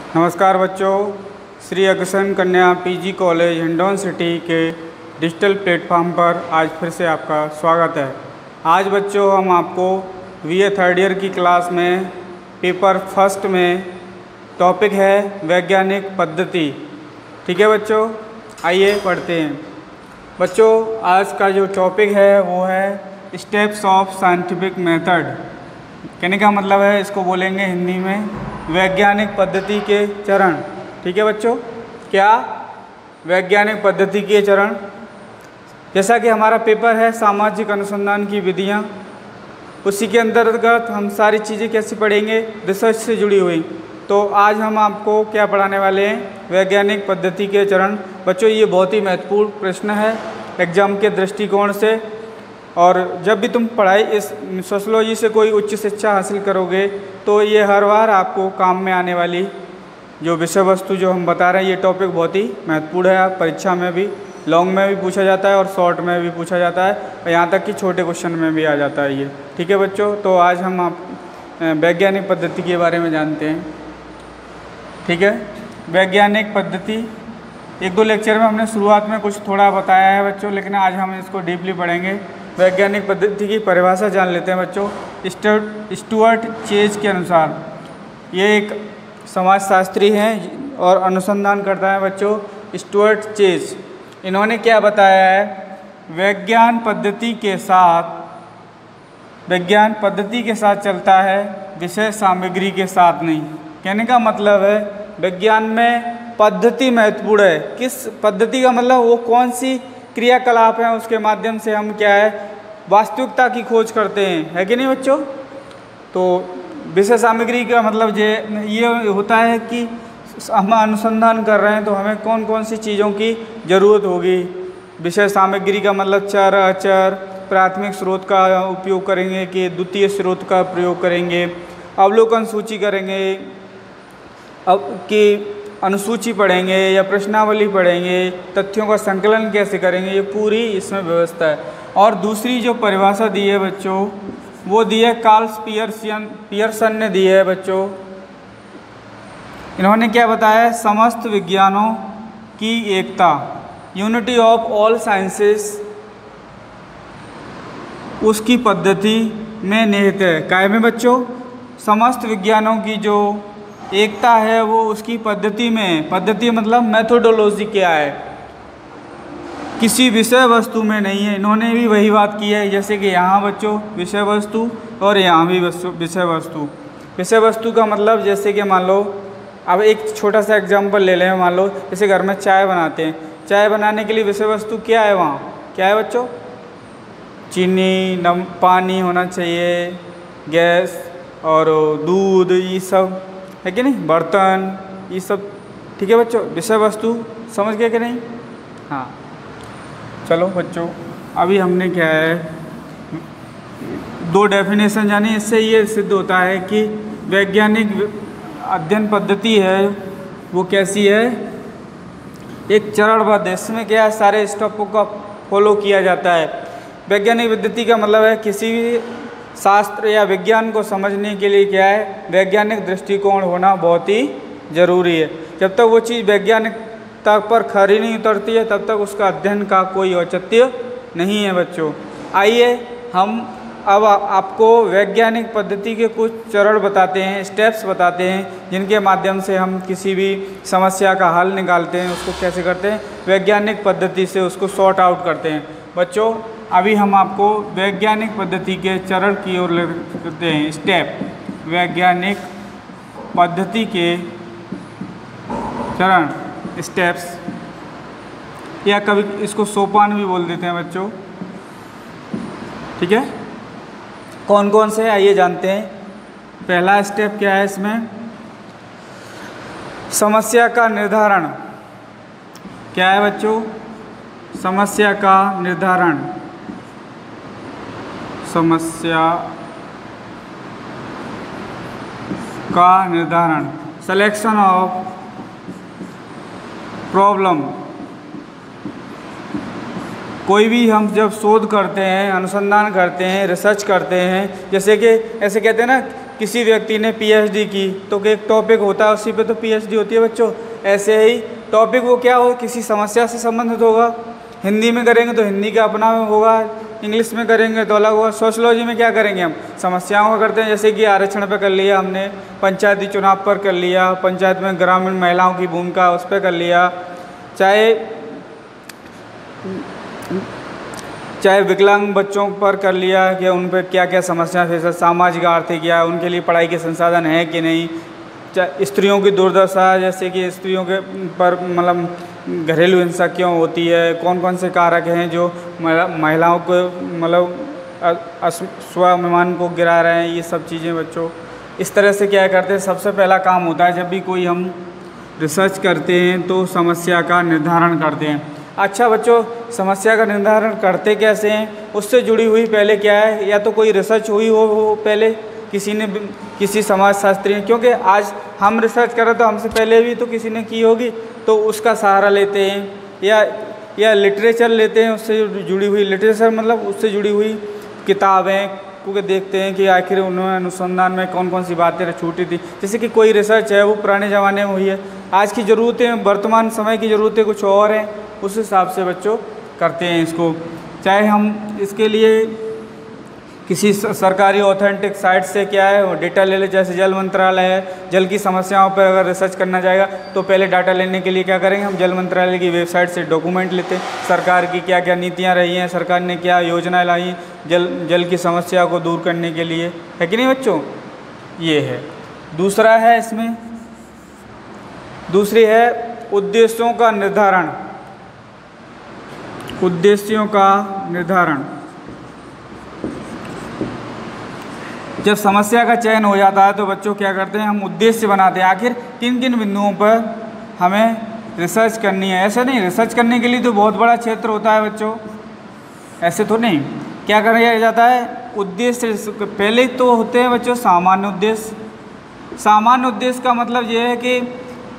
नमस्कार बच्चों, श्री अग्रसेन कन्या पीजी कॉलेज हिंडौन सिटी के डिजिटल प्लेटफॉर्म पर आज फिर से आपका स्वागत है। आज बच्चों हम आपको बीए थर्ड ईयर की क्लास में पेपर फर्स्ट में टॉपिक है वैज्ञानिक पद्धति। ठीक है बच्चों, आइए पढ़ते हैं। बच्चों आज का जो टॉपिक है वो है स्टेप्स ऑफ साइंटिफिक मेथड। कहने का मतलब है, इसको बोलेंगे हिंदी में वैज्ञानिक पद्धति के चरण। ठीक है बच्चों, क्या वैज्ञानिक पद्धति के चरण। जैसा कि हमारा पेपर है सामाजिक अनुसंधान की विधियाँ, उसी के अंतर्गत हम सारी चीज़ें कैसे पढ़ेंगे, रिसर्च से जुड़ी हुई। तो आज हम आपको क्या पढ़ाने वाले हैं, वैज्ञानिक पद्धति के चरण। बच्चों ये बहुत ही महत्वपूर्ण प्रश्न है एग्जाम के दृष्टिकोण से। और जब भी तुम पढ़ाई इस सोशलॉजी से कोई उच्च शिक्षा हासिल करोगे तो ये हर बार आपको काम में आने वाली जो विषय वस्तु जो हम बता रहे हैं, ये टॉपिक बहुत ही महत्वपूर्ण है। परीक्षा में भी लॉन्ग में भी पूछा जाता है और शॉर्ट में भी पूछा जाता है, और यहाँ तक कि छोटे क्वेश्चन में भी आ जाता है ये। ठीक है बच्चों, तो आज हम आप वैज्ञानिक पद्धति के बारे में जानते हैं। ठीक है, वैज्ञानिक पद्धति एक दो लेक्चर में हमने शुरुआत में कुछ थोड़ा बताया है बच्चों, लेकिन आज हम इसको डीपली पढ़ेंगे। वैज्ञानिक पद्धति की परिभाषा जान लेते हैं बच्चों। स्टुअर्ट चेज के अनुसार, ये एक समाजशास्त्री हैं और अनुसंधान करता है बच्चों, स्टुअर्ट चेज। इन्होंने क्या बताया है, विज्ञान पद्धति के साथ चलता है, विषय सामग्री के साथ नहीं। कहने का मतलब है विज्ञान में पद्धति महत्वपूर्ण है। किस पद्धति का मतलब, वो कौन सी क्रियाकलाप है उसके माध्यम से हम क्या है वास्तविकता की खोज करते हैं, है कि नहीं बच्चों। तो विषय सामग्री का मतलब ये होता है कि हम अनुसंधान कर रहे हैं तो हमें कौन कौन सी चीज़ों की ज़रूरत होगी। विषय सामग्री का मतलब चर अचर, प्राथमिक स्रोत का उपयोग करेंगे कि द्वितीय स्रोत का प्रयोग करेंगे, अवलोकन सूची करेंगे, अब कि अनुसूची पढ़ेंगे या प्रश्नावली पढ़ेंगे, तथ्यों का संकलन कैसे करेंगे, ये पूरी इसमें व्यवस्था है। और दूसरी जो परिभाषा दी है बच्चों, वो दी है कार्ल पियर्सन ने दी है बच्चों। इन्होंने क्या बताया, समस्त विज्ञानों की एकता, यूनिटी ऑफ ऑल साइंसेस, उसकी पद्धति में निहित है। काय में बच्चों, समस्त विज्ञानों की जो एकता है वो उसकी पद्धति में, पद्धति मतलब मेथोडोलॉजी क्या है, किसी विषय वस्तु में नहीं है। इन्होंने भी वही बात की है, जैसे कि यहाँ बच्चों विषय वस्तु और यहाँ भी विषय वस्तु। विषय वस्तु का मतलब जैसे कि मान लो, अब एक छोटा सा एग्जांपल ले लें, मान लो जैसे घर में चाय बनाते हैं, चाय बनाने के लिए विषय वस्तु क्या है, वहाँ क्या है बच्चों, चीनी, पानी होना चाहिए, गैस और दूध, ये सब है कि नहीं, बर्तन, ये सब। ठीक है बच्चों, विषय वस्तु समझ गए कि नहीं। हाँ चलो बच्चों, अभी हमने क्या है दो डेफिनेशन जानी। इससे ये सिद्ध होता है कि वैज्ञानिक अध्ययन पद्धति है वो कैसी है, एक चरणबद्ध, इसमें क्या है सारे स्टेपों का फॉलो किया जाता है। वैज्ञानिक पद्धति का मतलब है किसी भी शास्त्र या विज्ञान को समझने के लिए क्या है, वैज्ञानिक दृष्टिकोण होना बहुत ही ज़रूरी है। जब तक वो चीज़ वैज्ञानिकता पर खरी नहीं उतरती है तब तक उसका अध्ययन का कोई औचित्य नहीं है बच्चों। आइए हम अब आपको वैज्ञानिक पद्धति के कुछ चरण बताते हैं, स्टेप्स बताते हैं, जिनके माध्यम से हम किसी भी समस्या का हल निकालते हैं। उसको कैसे करते हैं, वैज्ञानिक पद्धति से उसको सॉर्ट आउट करते हैं। बच्चों अभी हम आपको वैज्ञानिक पद्धति के चरण की ओर लेते हैं, स्टेप, वैज्ञानिक पद्धति के चरण, स्टेप्स, या कभी इसको सोपान भी बोल देते हैं बच्चों। ठीक है, कौन कौन से आइए जानते हैं। पहला स्टेप क्या है इसमें, समस्या का निर्धारण। क्या है बच्चों, समस्या का निर्धारण, समस्या का निर्धारण, सिलेक्शन ऑफ प्रॉब्लम। कोई भी हम जब शोध करते हैं, अनुसंधान करते हैं, रिसर्च करते हैं, जैसे कि ऐसे कहते हैं ना किसी व्यक्ति ने पीएचडी की तो एक टॉपिक होता है, उसी पे तो पीएचडी होती है बच्चों। ऐसे ही टॉपिक वो क्या हो, किसी समस्या से संबंधित होगा। हिंदी में करेंगे तो हिंदी का अपना होगा, इंग्लिश में करेंगे तो अलग होगा। सोशलॉजी में क्या करेंगे, हम समस्याओं का करते हैं, जैसे कि आरक्षण पे कर लिया हमने, पंचायती चुनाव पर कर लिया, पंचायत में ग्रामीण महिलाओं की भूमिका उस पर कर लिया, चाहे विकलांग बच्चों पर कर लिया कि उन पर क्या क्या समस्या है, सामाजिक आर्थिक या उनके लिए पढ़ाई के संसाधन है कि नहीं, चाहे स्त्रियों की दुर्दशा, जैसे कि स्त्रियों के पर मतलब घरेलू हिंसा क्यों होती है, कौन कौन से कारक हैं जो महिलाओं को मतलब स्वाभिमान को गिरा रहे हैं, ये सब चीज़ें बच्चों। इस तरह से क्या करते हैं, सबसे पहला काम होता है जब भी कोई हम रिसर्च करते हैं तो समस्या का निर्धारण करते हैं। अच्छा बच्चों, समस्या का निर्धारण करते कैसे हैं, उससे जुड़ी हुई पहले क्या है, या तो कोई रिसर्च हुई हो पहले किसी समाजशास्त्री ने, क्योंकि आज हम रिसर्च कर रहे तो हमसे पहले भी तो किसी ने की होगी, तो उसका सहारा लेते हैं, या लिटरेचर लेते हैं, उससे जुड़ी हुई लिटरेचर मतलब उससे जुड़ी हुई किताबें को देखते हैं कि आखिर उन्होंने अनुसंधान में कौन कौन सी बातें छूटी थी। जैसे कि कोई रिसर्च है वो पुराने ज़माने में हुई है, आज की ज़रूरतें वर्तमान समय की ज़रूरतें कुछ और हैं, उस हिसाब से बच्चों करते हैं इसको। चाहे हम इसके लिए किसी सरकारी ऑथेंटिक साइट से क्या है वो डेटा ले ले, जैसे जल मंत्रालय है, जल की समस्याओं पर अगर रिसर्च करना जाएगा तो पहले डाटा लेने के लिए क्या करेंगे, हम जल मंत्रालय की वेबसाइट से डॉक्यूमेंट लेते हैं, सरकार की क्या क्या नीतियाँ रही हैं, सरकार ने क्या योजनाएं लाई जल की समस्या को दूर करने के लिए, है कि नहीं बच्चों। ये है। दूसरा है इसमें, दूसरी है उद्देश्यों का निर्धारण। उद्देश्यों का निर्धारण, जब समस्या का चयन हो जाता है तो बच्चों क्या करते हैं, हम उद्देश्य बनाते हैं, आखिर किन किन बिंदुओं पर हमें रिसर्च करनी है। ऐसा नहीं, रिसर्च करने के लिए तो बहुत बड़ा क्षेत्र होता है बच्चों, ऐसे तो नहीं। क्या किया जाता है, उद्देश्य पहले तो होते हैं बच्चों सामान्य उद्देश्य। सामान्य उद्देश्य का मतलब ये है कि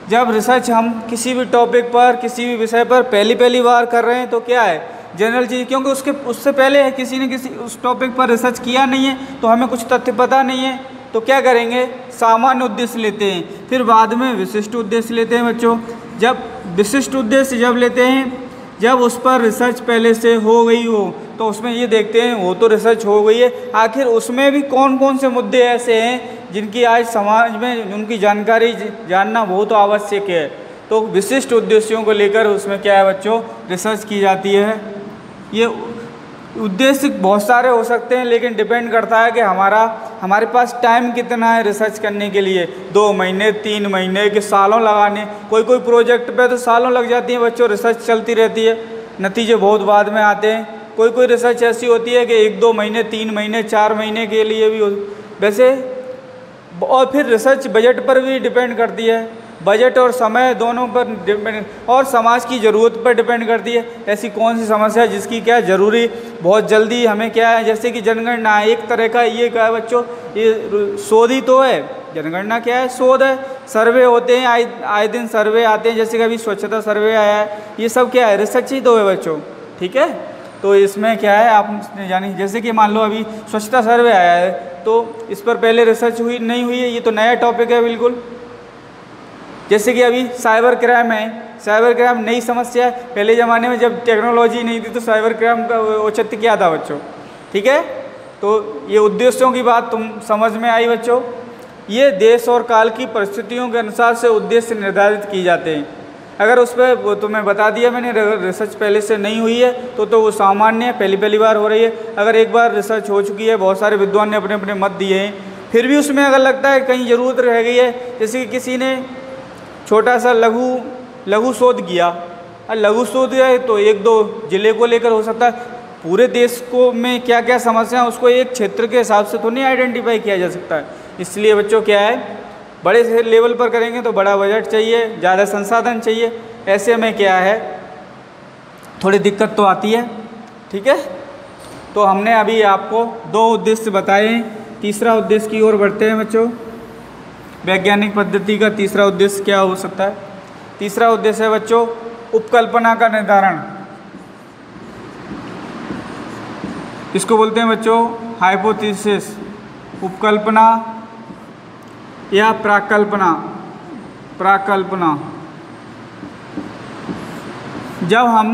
जब रिसर्च हम किसी भी टॉपिक पर, किसी भी विषय पर पहली बार कर रहे हैं तो क्या है, जनरल चीज़, क्योंकि उससे पहले किसी ने किसी उस टॉपिक पर रिसर्च किया नहीं है तो हमें कुछ तथ्य पता नहीं है, तो क्या करेंगे, सामान्य उद्देश्य लेते हैं, फिर बाद में विशिष्ट उद्देश्य लेते हैं बच्चों। जब विशिष्ट उद्देश्य जब लेते हैं, जब उस पर रिसर्च पहले से हो गई हो तो उसमें ये देखते हैं वो तो रिसर्च हो गई है, आखिर उसमें भी कौन कौन से मुद्दे ऐसे हैं जिनकी आज समाज में उनकी जानकारी जानना बहुत आवश्यक है। तो विशिष्ट उद्देश्यों को लेकर उसमें क्या है बच्चों, रिसर्च की जाती है। ये उद्देश्य बहुत सारे हो सकते हैं, लेकिन डिपेंड करता है कि हमारे पास टाइम कितना है रिसर्च करने के लिए, 2 महीने 3 महीने के सालों लगाने, कोई प्रोजेक्ट पे तो सालों लग जाती हैं बच्चों, रिसर्च चलती रहती है, नतीजे बहुत बाद में आते हैं। कोई रिसर्च ऐसी होती है कि 1-2 महीने 3 महीने 4 महीने के लिए भी वैसे। और फिर रिसर्च बजट पर भी डिपेंड करती है, बजट और समय दोनों पर डिपेंड, और समाज की ज़रूरत पर डिपेंड करती है, ऐसी कौन सी समस्या है जिसकी क्या जरूरी बहुत जल्दी हमें क्या है, जैसे कि जनगणना एक तरह का ये क्या है बच्चों, ये शोध ही तो है। जनगणना क्या है, शोध है, सर्वे होते हैं, आए दिन सर्वे आते हैं, जैसे कि अभी स्वच्छता सर्वे आया है, ये सब क्या है, रिसर्च ही तो है बच्चों, ठीक है। तो इसमें क्या है, आप यानी जैसे कि मान लो अभी स्वच्छता सर्वे आया है तो इस पर पहले रिसर्च नहीं हुई है, ये तो नया टॉपिक है बिल्कुल। जैसे कि अभी साइबर क्राइम है, साइबर क्राइम नई समस्या है, पहले ज़माने में जब टेक्नोलॉजी नहीं थी तो साइबर क्राइम का औचित्य क्या था बच्चों, ठीक है। तो ये उद्देश्यों की बात तुम समझ में आई बच्चों। ये देश और काल की परिस्थितियों के अनुसार से उद्देश्य निर्धारित किए जाते हैं। अगर उस पर वो तुम्हें बता दिया मैंने, रिसर्च पहले से नहीं हुई है तो वो सामान्य है, पहली बार हो रही है। अगर एक बार रिसर्च हो चुकी है, बहुत सारे विद्वान ने अपने अपने मत दिए हैं, फिर भी उसमें अगर लगता है कहीं ज़रूरत रह गई है, जैसे कि किसी ने छोटा सा लघु शोध किया, और लघु शोध है तो 1-2 जिले को लेकर हो सकता है, पूरे देश को में क्या क्या समस्या है उसको एक क्षेत्र के हिसाब से तो नहीं आइडेंटिफाई किया जा सकता है। इसलिए बच्चों क्या है, बड़े से लेवल पर करेंगे तो बड़ा बजट चाहिए, ज़्यादा संसाधन चाहिए, ऐसे में क्या है थोड़ी दिक्कत तो आती है, ठीक है। तो हमने अभी आपको 2 उद्देश्य बताए, तीसरा उद्देश्य की ओर बढ़ते हैं बच्चों। वैज्ञानिक पद्धति का तीसरा उद्देश्य क्या हो सकता है, तीसरा उद्देश्य है बच्चों उपकल्पना का निर्धारण। इसको बोलते हैं बच्चों हाइपोथेसिस, उपकल्पना या प्राकल्पना। प्राकल्पना जब हम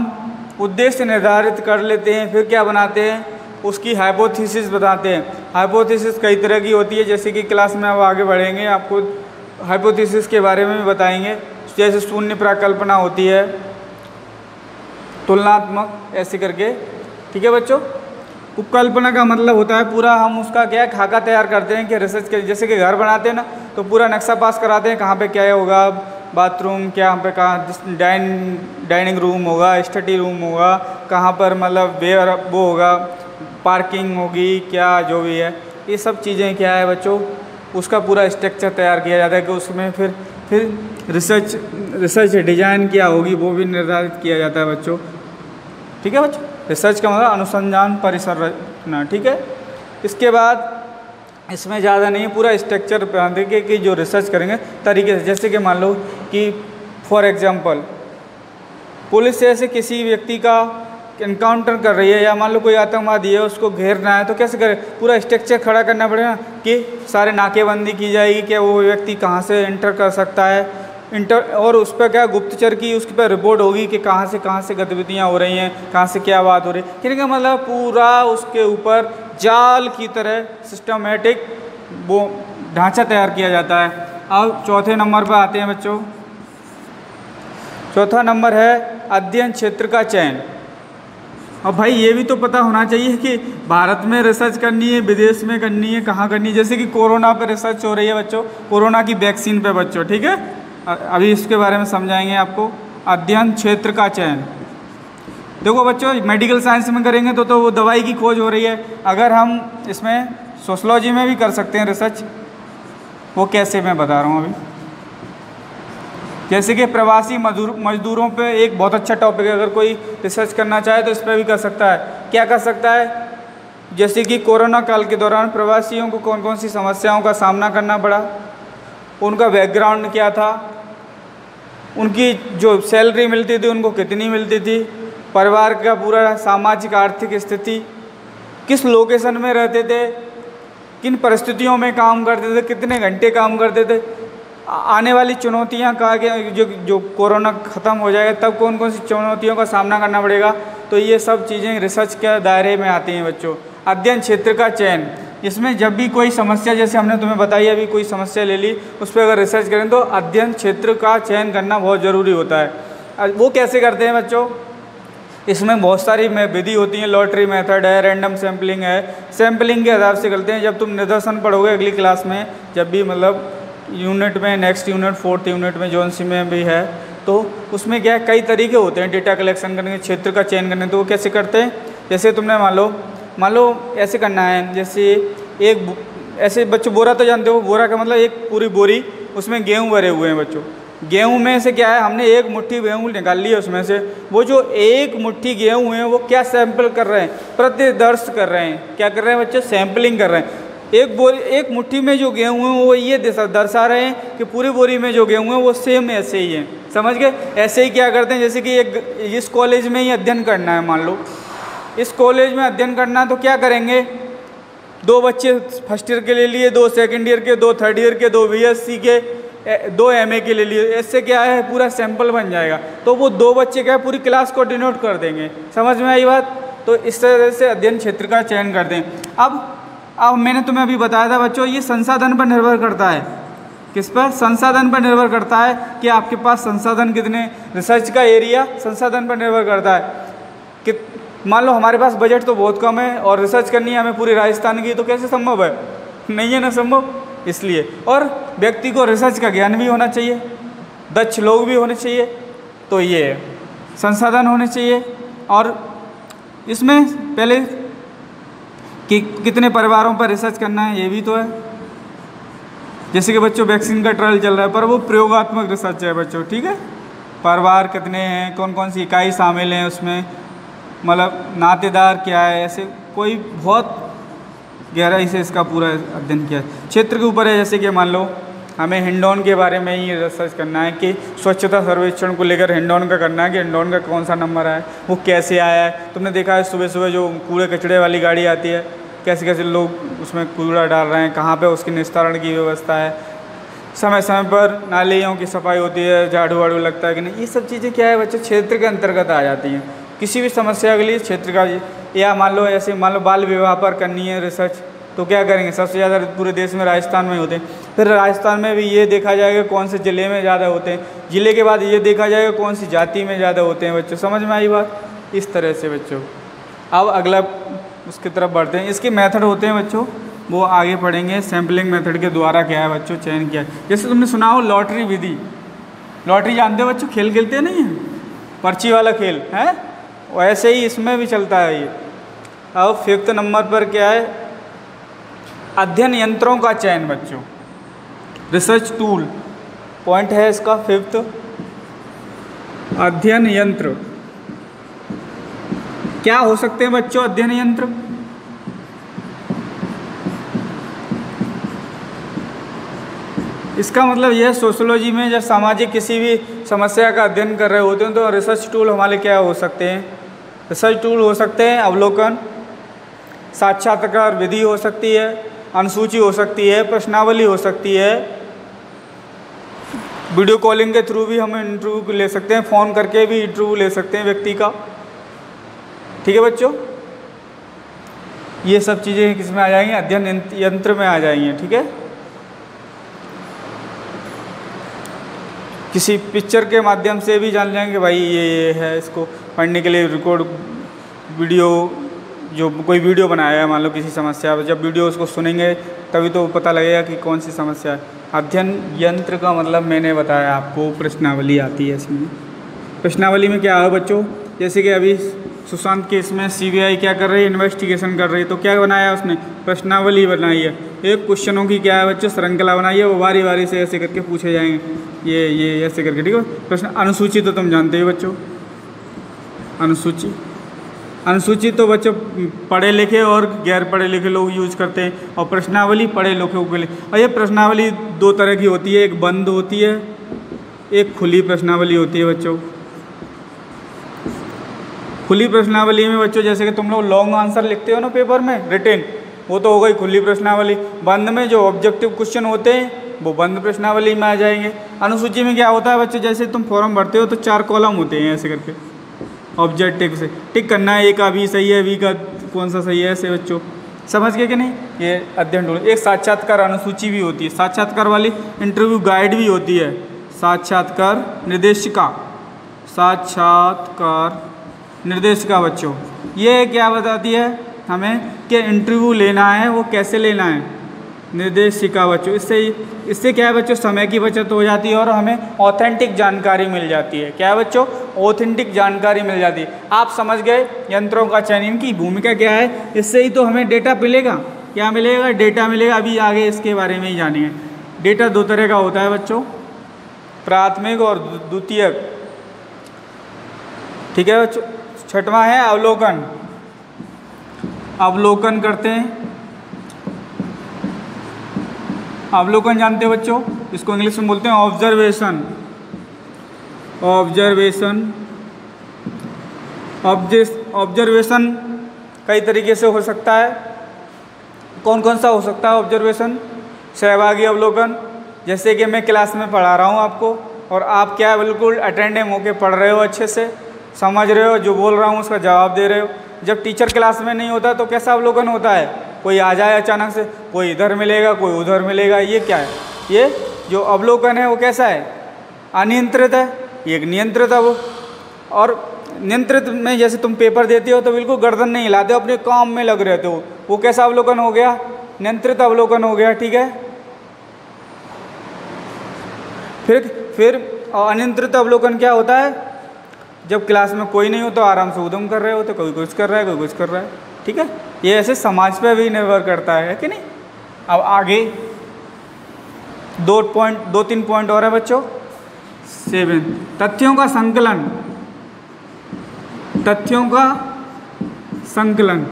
उद्देश्य निर्धारित कर लेते हैं फिर क्या बनाते हैं, उसकी हाइपोथेसिस बताते हैं। हाइपोथेसिस कई तरह की होती है, जैसे कि क्लास में अब आगे बढ़ेंगे आपको हाइपोथेसिस के बारे में भी बताएंगे। जैसे शून्य प्राकल्पना होती है, तुलनात्मक, ऐसे करके। ठीक है बच्चों। उपकल्पना का मतलब होता है पूरा हम उसका क्या है खाका तैयार करते हैं कि रिसर्च के, जैसे कि घर बनाते हैं ना, तो पूरा नक्शा पास कराते हैं कहाँ पे क्या होगा, बाथरूम क्या पे कहाँ, डाइनिंग रूम होगा, स्टडी रूम होगा, कहाँ पर मतलब वेयर वो होगा, पार्किंग होगी, क्या जो भी है, ये सब चीज़ें क्या है बच्चों, उसका पूरा स्ट्रक्चर तैयार किया जाता है कि उसमें फिर रिसर्च डिजाइन क्या होगी वो भी निर्धारित किया जाता है बच्चों। ठीक है बच्चों। रिसर्च का मतलब अनुसंधान परिसंरचना। ठीक है। इसके बाद इसमें ज़्यादा नहीं, पूरा स्ट्रक्चर बना देंगे कि जो रिसर्च करेंगे तरीके से। जैसे कि मान लो कि फॉर एग्जांपल पुलिस ऐसे किसी व्यक्ति का इनकाउंटर कर रही है, या मान लो कोई आतंकवादी है उसको घेरना है, तो कैसे करें, पूरा स्ट्रक्चर खड़ा करना पड़ेगा कि सारे नाकेबंदी की जाएगी कि वो व्यक्ति कहाँ से इंटर कर सकता है, और उस पर क्या गुप्तचर की उस पर रिपोर्ट होगी कि कहाँ से गतिविधियाँ हो रही हैं, कहाँ से क्या बात हो रही है। कहने का मतलब पूरा उसके ऊपर जाल की तरह सिस्टमेटिक वो ढांचा तैयार किया जाता है। अब चौथे नंबर पर आते हैं बच्चों। चौथा नंबर है अध्ययन क्षेत्र का चयन। अब भाई ये भी तो पता होना चाहिए कि भारत में रिसर्च करनी है, विदेश में करनी है, कहाँ करनी है। जैसे कि कोरोना पर रिसर्च हो रही है बच्चों, कोरोना की वैक्सीन पे बच्चों। ठीक है, अभी इसके बारे में समझाएंगे आपको। अध्ययन क्षेत्र का चयन, देखो बच्चों मेडिकल साइंस में करेंगे तो वो दवाई की खोज हो रही है। अगर हम इसमें सोशलॉजी में भी कर सकते हैं रिसर्च, वो कैसे मैं बता रहा हूँ अभी। जैसे कि प्रवासी मजदूरों पे एक बहुत अच्छा टॉपिक है, अगर कोई रिसर्च करना चाहे तो इस पर भी कर सकता है। क्या कर सकता है, जैसे कि कोरोना काल के दौरान प्रवासियों को कौन कौन सी समस्याओं का सामना करना पड़ा, उनका बैकग्राउंड क्या था, उनकी जो सैलरी मिलती थी उनको कितनी मिलती थी, परिवार का पूरा सामाजिक आर्थिक स्थिति, किस लोकेशन में रहते थे, किन परिस्थितियों में काम करते थे, कितने घंटे काम करते थे, आने वाली चुनौतियां कहा कि जो कोरोना ख़त्म हो जाएगा तब कौन कौन सी चुनौतियों का सामना करना पड़ेगा। तो ये सब चीज़ें रिसर्च के दायरे में आती हैं बच्चों। अध्ययन क्षेत्र का चयन, इसमें जब भी कोई समस्या, जैसे हमने तुम्हें बताई अभी कोई समस्या ले ली, उस पर अगर रिसर्च करें तो अध्ययन क्षेत्र का चयन करना बहुत ज़रूरी होता है। वो कैसे करते हैं बच्चों, इसमें बहुत सारी विधि होती हैं। लॉटरी मेथड है, रैंडम सैम्पलिंग है, सैम्पलिंग के हिसाब से करते हैं। जब तुम निदर्शन पढ़ोगे अगली क्लास में, जब भी मतलब यूनिट में, नेक्स्ट यूनिट, 4th यूनिट में जौन सी में भी है, तो उसमें क्या है कई तरीके होते हैं डेटा कलेक्शन करने के, क्षेत्र का चयन करने। तो वो कैसे करते हैं, जैसे तुमने मान लो ऐसे करना है, जैसे एक ऐसे बच्चों बोरा तो जानते हो, बोरा का मतलब एक पूरी बोरी, उसमें गेहूँ भरे हुए हैं बच्चों। गेहूँ में से क्या है, हमने एक मुट्ठी गेहूँ निकाल ली है, उसमें से वो जो एक मुट्ठी गेहूँ है वो क्या सैंपल कर रहे हैं, प्रतिदर्श कर रहे हैं। क्या कर रहे हैं बच्चों, सैंपलिंग कर रहे हैं। एक मुट्ठी में जो गेहूँ है वो ये दर्शा रहे हैं कि पूरी बोरी में जो गेहूँ है वो सेम ऐसे ही है। समझ गए। ऐसे ही क्या करते हैं, जैसे कि इस कॉलेज में ही अध्ययन करना है, मान लो इस कॉलेज में अध्ययन करना है, तो क्या करेंगे, 2 बच्चे फर्स्ट ईयर के ले लिए, 2 सेकंड ईयर के, 2 थर्ड ईयर के, 2 BSc के, 2 MA के ले लिए। इससे क्या है पूरा सैंपल बन जाएगा। तो वो 2 बच्चे क्या है पूरी क्लास को डिनोट कर देंगे। समझ में आई बात। तो इस तरह से अध्ययन क्षेत्र का चयन करते हैं। अब मैंने तुम्हें अभी बताया था बच्चों, ये संसाधन पर निर्भर करता है। किस पर, संसाधन पर निर्भर करता है कि आपके पास संसाधन कितने, रिसर्च का एरिया संसाधन पर निर्भर करता है कि मान लो हमारे पास बजट तो बहुत कम है और रिसर्च करनी है हमें पूरी राजस्थान की, तो कैसे संभव है, नहीं है ना संभव। इसलिए और व्यक्ति को रिसर्च का ज्ञान भी होना चाहिए, दक्ष लोग भी होने चाहिए, तो ये संसाधन होने चाहिए। और इसमें पहले कि कितने परिवारों पर रिसर्च करना है ये भी तो है। जैसे कि बच्चों वैक्सीन का ट्रायल चल रहा है, पर वो प्रयोगात्मक रिसर्च है बच्चों। ठीक है, परिवार कितने हैं, कौन कौन सी इकाई शामिल हैं उसमें, मतलब नातेदार क्या है, ऐसे कोई बहुत गहराई से इसका पूरा अध्ययन किया है। क्षेत्र के ऊपर है, जैसे कि मान लो हमें हिंडौन के बारे में ही रिसर्च करना है कि स्वच्छता सर्वेक्षण को लेकर हिंडौन का करना है कि हिंडौन का कौन सा नंबर आया है, वो कैसे आया है। तुमने देखा है सुबह सुबह जो कूड़े कचड़े वाली गाड़ी आती है, कैसे कैसे लोग उसमें कूड़ा डाल रहे हैं, कहाँ पे उसके निस्तारण की व्यवस्था है। समय समय पर नालियों की सफाई होती है, झाड़ू वाड़ू लगता है कि नहीं, ये सब चीज़ें क्या है बच्चों क्षेत्र के अंतर्गत आ जाती हैं। किसी भी समस्या के लिए क्षेत्र का, या मान लो ऐसे मान लो बाल विवाह पर करनी है रिसर्च, तो क्या करेंगे, सबसे ज़्यादा पूरे देश में राजस्थान में होते हैं। फिर राजस्थान में भी ये देखा जाएगा कौन से ज़िले में ज़्यादा होते हैं, ज़िले के बाद ये देखा जाएगा कौन सी जाति में ज़्यादा होते हैं। बच्चों समझ में आई बात? इस तरह से बच्चों अब अगला उसकी तरफ बढ़ते हैं। इसके मेथड होते हैं बच्चों, वो आगे पढ़ेंगे। सैम्पलिंग मेथड के द्वारा क्या है बच्चों चयन किया है। जैसे तुमने सुना हो लॉटरी विधि, लॉटरी जानते हो बच्चों, खेल खेलते नहीं हैं, पर्ची वाला खेल है, वैसे ही इसमें भी चलता है ये। अब 5th नंबर पर क्या है, अध्ययन यंत्रों का चयन बच्चों, रिसर्च टूल पॉइंट है इसका 5th, अध्ययन यंत्र। क्या हो सकते हैं बच्चों अध्ययन यंत्र? इसका मतलब यह सोशियोलॉजी में जब सामाजिक किसी भी समस्या का अध्ययन कर रहे होते हैं तो रिसर्च टूल हमारे क्या हो सकते हैं? रिसर्च टूल हो सकते हैं अवलोकन, साक्षात्कार विधि हो सकती है, अनुसूची हो सकती है, प्रश्नावली हो सकती है, वीडियो कॉलिंग के थ्रू भी हम इंटरव्यू ले सकते हैं, फ़ोन करके भी इंटरव्यू ले सकते हैं व्यक्ति का। ठीक है बच्चों, ये सब चीज़ें किस में आ जाएंगी? अध्ययन यंत्र में आ जाएंगी। ठीक है, किसी पिक्चर के माध्यम से भी जान जाएंगे भाई ये है, इसको पढ़ने के लिए रिकॉर्ड वीडियो, जो कोई वीडियो बनाया है मान लो किसी समस्या, जब वीडियो उसको सुनेंगे तभी तो पता लगेगा कि कौन सी समस्या है। अध्ययन यंत्र का मतलब मैंने बताया आपको, प्रश्नावली आती है इसमें। प्रश्नावली में क्या है बच्चों, जैसे कि अभी सुशांत केस में CBI क्या कर रही है, इन्वेस्टिगेशन कर रही है, तो क्या बनाया उसने? प्रश्नावली बनाई है। एक क्वेश्चनों की क्या है बच्चों, श्रृंखला बनाई है, वो बारी बारी से ऐसे करके पूछे जाएंगे, ये ऐसे करके। ठीक है, प्रश्न अनुसूची तो तुम जानते हो बच्चों, अनुसूची। अनुसूची तो बच्चों पढ़े लिखे और गैर पढ़े लिखे लोग यूज करते हैं, और प्रश्नावली पढ़े लिखों के लिए। और ये प्रश्नावली 2 तरह की होती है, एक बंद होती है, एक खुली प्रश्नावली होती है बच्चों। खुली प्रश्नावली में बच्चों जैसे कि तुम लोग लॉन्ग आंसर लिखते हो ना पेपर में रिटेन, वो तो हो गई खुली प्रश्नावली। बंद में जो ऑब्जेक्टिव क्वेश्चन होते हैं वो बंद प्रश्नावली में आ जाएंगे। अनुसूची में क्या होता है बच्चों, जैसे तुम फॉर्म भरते हो तो 4 कॉलम होते हैं ऐसे करके, ऑब्जेक्टिव से टिक करना है, ए का बी सही है, बी का कौन सा सही है, ऐसे बच्चों समझ गए कि नहीं। ये अध्ययन टूल। एक साक्षात्कार अनुसूची भी होती है, साक्षात्कार वाली इंटरव्यू गाइड भी होती है, साक्षात्कार निर्देशिका, साक्षात्कार निर्देशिका बच्चों। ये क्या बताती है हमें कि इंटरव्यू लेना है वो कैसे लेना है, निर्देशिका बच्चों। इससे क्या है बच्चों, समय की बचत हो जाती है और हमें ऑथेंटिक जानकारी मिल जाती है। क्या है बच्चों, ऑथेंटिक जानकारी मिल जाती है। आप समझ गए यंत्रों का चयन, इनकी भूमिका क्या है, इससे ही तो हमें डेटा मिलेगा। क्या मिलेगा, डेटा मिलेगा। अभी आगे इसके बारे में ही जानेंगे। डेटा 2 तरह का होता है बच्चों, प्राथमिक और द्वितीयक। ठीक है बच्चों। 6वां है अवलोकन। अवलोकन करते हैं, अवलोकन जानते हो बच्चों, इसको इंग्लिश में बोलते हैं ऑब्जर्वेशन। ऑब्जर्वेशन, ऑब्जर्वेशन कई तरीके से हो सकता है। कौन कौन सा हो सकता है ऑब्जर्वेशन? सहभागी अवलोकन, जैसे कि मैं क्लास में पढ़ा रहा हूँ आपको और आप क्या बिल्कुल अटेंडेंट होके पढ़ रहे हो, अच्छे से समझ रहे हो, जो बोल रहा हूँ उसका जवाब दे रहे हो। जब टीचर क्लास में नहीं होता तो कैसा अवलोकन होता है, कोई आ जाए अचानक से, कोई इधर मिलेगा कोई उधर मिलेगा। ये क्या है, ये जो अवलोकन है वो कैसा है, अनियंत्रित है, एक नियंत्रित है वो। और नियंत्रित में जैसे तुम पेपर देते हो तो बिल्कुल गर्दन नहीं हिलाते हो, अपने काम में लग रहते हो, वो कैसा अवलोकन हो गया, नियंत्रित अवलोकन हो गया। ठीक है, फिर अनियंत्रित अवलोकन क्या होता है, जब क्लास में कोई नहीं हो तो आराम से उधम कर रहे हो, तो कोई कुछ कर रहा है कोई कुछ कर रहा है। ठीक है, ये ऐसे समाज पे भी निर्भर करता है कि नहीं। अब आगे 2-3 पॉइंट और है बच्चों। 7 तथ्यों का संकलन। तथ्यों का संकलन,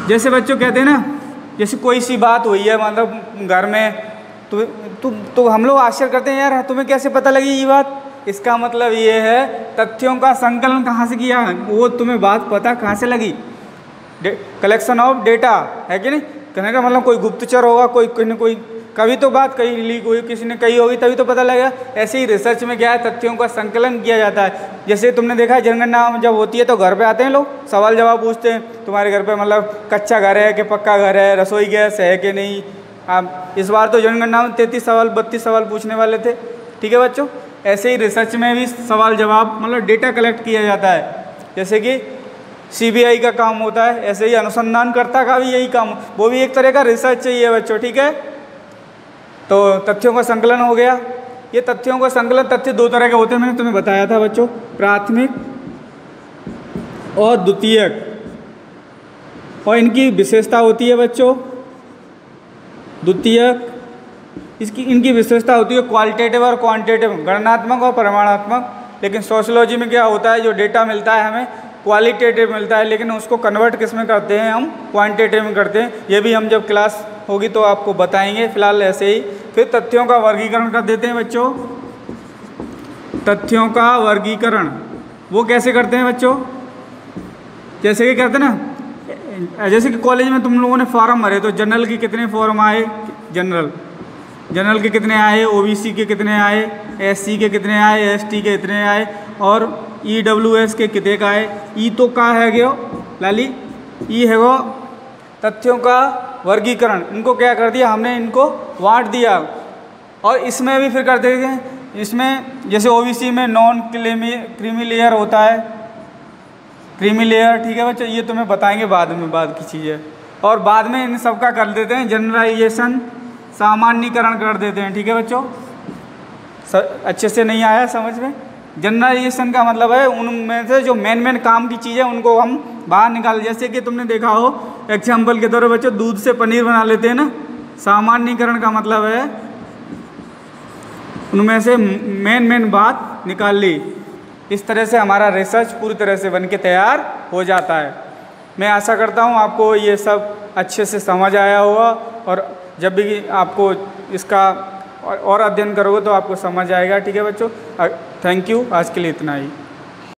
जैसे बच्चों कहते हैं ना, जैसे कोई सी बात हुई है मतलब घर में, तो हम लोग आश्चर्य करते हैं, यार तुम्हें कैसे पता लगी ये बात। इसका मतलब ये है तथ्यों का संकलन कहाँ से किया, वो तुम्हें बात पता कहाँ से लगी। कलेक्शन ऑफ डेटा है कि नहीं, कहने का मतलब कोई गुप्तचर होगा, कोई कभी तो बात कही लीक हुई, किसी ने कही होगी तभी तो पता लगेगा। ऐसे ही रिसर्च में क्या है, तथ्यों का संकलन किया जाता है। जैसे तुमने देखा है जनगणना जब होती है तो घर पे आते हैं लोग, सवाल जवाब पूछते हैं, तुम्हारे घर पे मतलब कच्चा घर है कि पक्का घर है, रसोई गैस है कि नहीं। आप इस बार तो जनगणना में 33 सवाल 32 सवाल पूछने वाले थे। ठीक है बच्चों, ऐसे ही रिसर्च में भी सवाल जवाब मतलब डेटा कलेक्ट किया जाता है। जैसे कि CBI का काम होता है, ऐसे ही अनुसंधानकर्ता का भी यही काम, वो भी एक तरह का रिसर्च चाहिए बच्चों। ठीक है, तो तथ्यों का संकलन हो गया। ये तथ्यों का संकलन, तथ्य दो तरह के होते हैं, मैंने तुम्हें बताया था बच्चों, प्राथमिक और द्वितीयक। और इनकी विशेषता होती है बच्चों, द्वितीयक इनकी विशेषता होती है क्वालिटेटिव और क्वांटिटेटिव, गणनात्मक और परिमाणात्मक। लेकिन सोशियोलॉजी में क्या होता है, जो डेटा मिलता है हमें क्वालिटेटिव मिलता है, लेकिन उसको कन्वर्ट किस में करते हैं, हम क्वांटिटेटिव में करते हैं। ये भी हम जब क्लास होगी तो आपको बताएंगे। फिलहाल ऐसे ही फिर तथ्यों का वर्गीकरण कर देते हैं बच्चों। तथ्यों का वर्गीकरण वो कैसे करते हैं बच्चों, जैसे कि करते हैं ना, जैसे कि कॉलेज में तुम लोगों ने फॉर्म भरे तो जनरल के कितने फॉर्म आए, जनरल के कितने आए, OBC के कितने आए, SC के कितने आए, ST के कितने आए, और EWS के कितने का आए। ई तो का है गयो लाली, ई है वो तथ्यों का वर्गीकरण। इनको क्या कर दिया हमने, इनको बांट दिया। और इसमें भी फिर कर देंगे, इसमें जैसे OBC में नॉन क्रीमी लेयर होता है, क्रीमी लेयर। ठीक है बच्चों, ये तुम्हें बताएंगे बाद में, बाद की चीज़ है। और बाद में इन सब का कर देते हैं जनरलाइजेशन, सामान्यीकरण कर देते हैं। ठीक है बच्चों, अच्छे से नहीं आया समझ में। जनरलाइजेशन का मतलब है उनमें से जो मेन काम की चीज़ है उनको हम बाहर निकाल। जैसे कि तुमने देखा हो एग्जाम्पल के तौर पर बच्चों, दूध से पनीर बना लेते हैं ना। सामान्यीकरण का मतलब है उनमें से मेन बात निकाल ली। इस तरह से हमारा रिसर्च पूरी तरह से बन के तैयार हो जाता है। मैं आशा करता हूँ आपको ये सब अच्छे से समझ आया होगा, और जब भी आपको इसका और अध्ययन करोगे तो आपको समझ आएगा। ठीक है बच्चों, थैंक यू, आज के लिए इतना ही।